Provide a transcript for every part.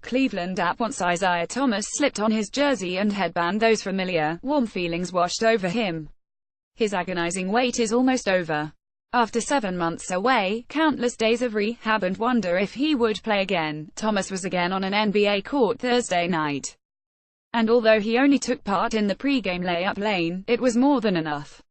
Cleveland at once Isaiah Thomas slipped on his jersey and headband. Those familiar, warm feelings washed over him. His agonizing wait is almost over. After 7 months away, countless days of rehab and wonder if he would play again, Thomas was again on an NBA court Thursday night. And although he only took part in the pre-game layup lane, it was more than enough.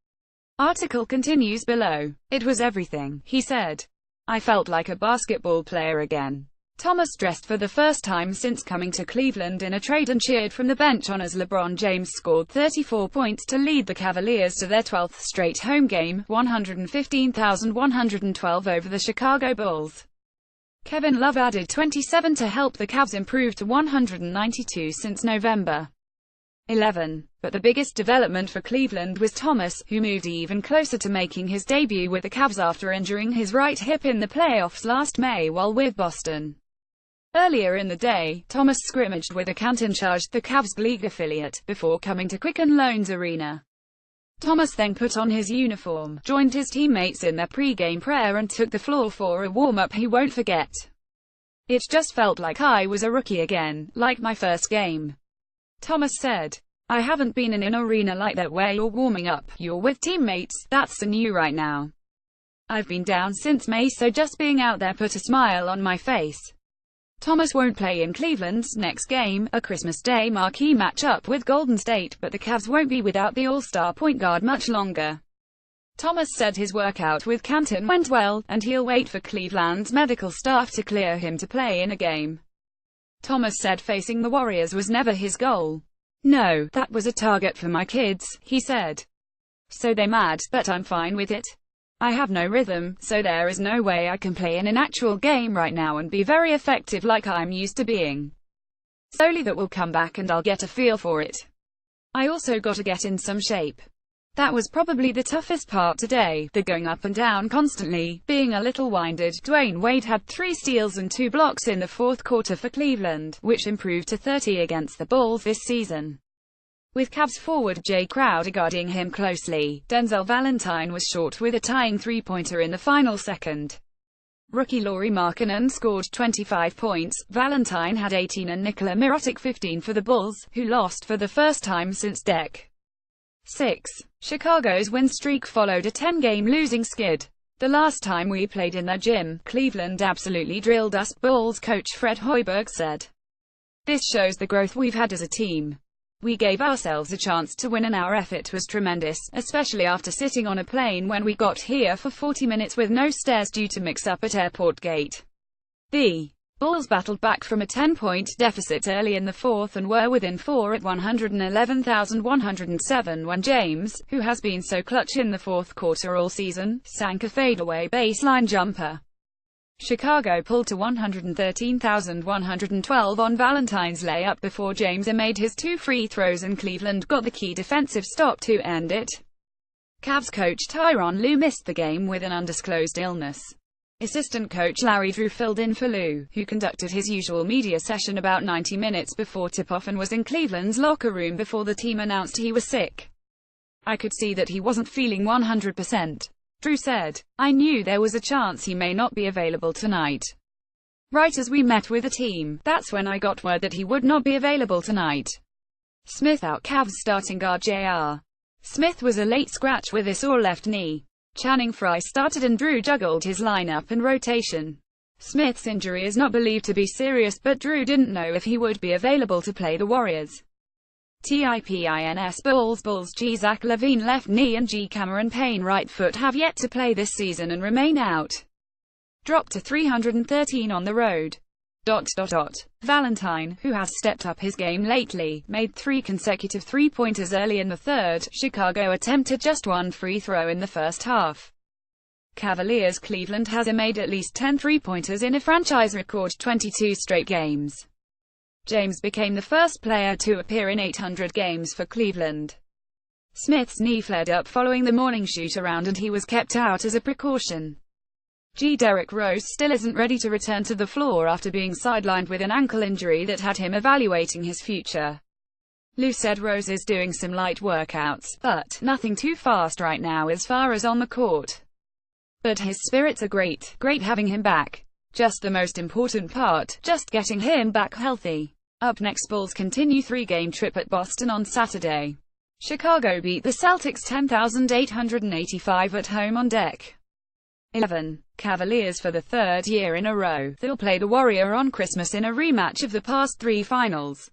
Article continues below. It was everything, he said. I felt like a basketball player again. Thomas dressed for the first time since coming to Cleveland in a trade and cheered from the bench on as LeBron James scored 34 points to lead the Cavaliers to their 12th straight home game, 115,112 over the Chicago Bulls. Kevin Love added 27 to help the Cavs improve to 192 since November 11. But the biggest development for Cleveland was Thomas, who moved even closer to making his debut with the Cavs after injuring his right hip in the playoffs last May while with Boston. Earlier in the day, Thomas scrimmaged with a Canton Charge, the Cavs' league affiliate, before coming to Quicken Loans Arena. Thomas then put on his uniform, joined his teammates in their pre-game prayer and took the floor for a warm-up he won't forget. It just felt like I was a rookie again, like my first game. Thomas said. I haven't been in an arena like that where you're warming up, you're with teammates, that's so new right now. I've been down since May, so just being out there put a smile on my face. Thomas won't play in Cleveland's next game, a Christmas Day marquee matchup with Golden State, but the Cavs won't be without the all-star point guard much longer. Thomas said his workout with Canton went well, and he'll wait for Cleveland's medical staff to clear him to play in a game. Thomas said facing the Warriors was never his goal. No, that was a target for my kids, he said. So they mad, but I'm fine with it. I have no rhythm, so there is no way I can play in an actual game right now and be very effective like I'm used to being. Slowly that will come back and I'll get a feel for it. I also got to get in some shape. That was probably the toughest part today, the going up and down constantly, being a little winded. Dwayne Wade had 3 steals and 2 blocks in the fourth quarter for Cleveland, which improved to 30 against the Bulls this season. With Cavs forward Jay Crowder guarding him closely, Denzel Valentine was short with a tying three-pointer in the final second. Rookie Lauri Markkanen scored 25 points, Valentine had 18 and Nikola Mirotic 15 for the Bulls, who lost for the first time since Dec. 6. Chicago's win streak followed a 10-game losing skid. The last time we played in their gym, Cleveland absolutely drilled us, Bulls coach Fred Hoiberg said. This shows the growth we've had as a team. We gave ourselves a chance to win and our effort was tremendous, especially after sitting on a plane when we got here for 40 minutes with no stairs due to mix-up at Airport Gate. The Bulls battled back from a 10-point deficit early in the fourth and were within 4 at 111,107 when James, who has been so clutch in the fourth quarter all season, sank a fadeaway baseline jumper. Chicago pulled to 113,112 on Valentine's layup before James made his 2 free throws and Cleveland got the key defensive stop to end it. Cavs coach Tyronn Lue missed the game with an undisclosed illness. Assistant coach Larry Drew filled in for Lue, who conducted his usual media session about 90 minutes before tip-off and was in Cleveland's locker room before the team announced he was sick. I could see that he wasn't feeling 100%. Drew said. I knew there was a chance he may not be available tonight. Right as we met with the team, that's when I got word that he would not be available tonight. Smith out. Cavs starting guard J.R. Smith was a late scratch with a sore left knee. Channing Frye started and Drew juggled his lineup and rotation. Smith's injury is not believed to be serious, but Drew didn't know if he would be available to play the Warriors. TIPINS Bulls G. Zach LaVine left knee and G. Cameron Payne right foot have yet to play this season and remain out. Dropped to 313 on the road. Valentine, who has stepped up his game lately, made 3 consecutive three-pointers early in the third. Chicago attempted just 1 free throw in the first half. Cavaliers Cleveland has made at least 10 three-pointers in a franchise record 22 straight games. James became the first player to appear in 800 games for Cleveland. Smith's knee flared up following the morning shoot-around and he was kept out as a precaution. Derrick Rose still isn't ready to return to the floor after being sidelined with an ankle injury that had him evaluating his future. Lue said Rose is doing some light workouts, but nothing too fast right now as far as on the court. But his spirits are great having him back. just the most important part, just getting him back healthy. Up next, Bulls continue three-game trip at Boston on Saturday. Chicago beat the Celtics 10,885 at home on deck. 11. Cavaliers for the third year in a row. They'll play the Warrior on Christmas in a rematch of the past three finals.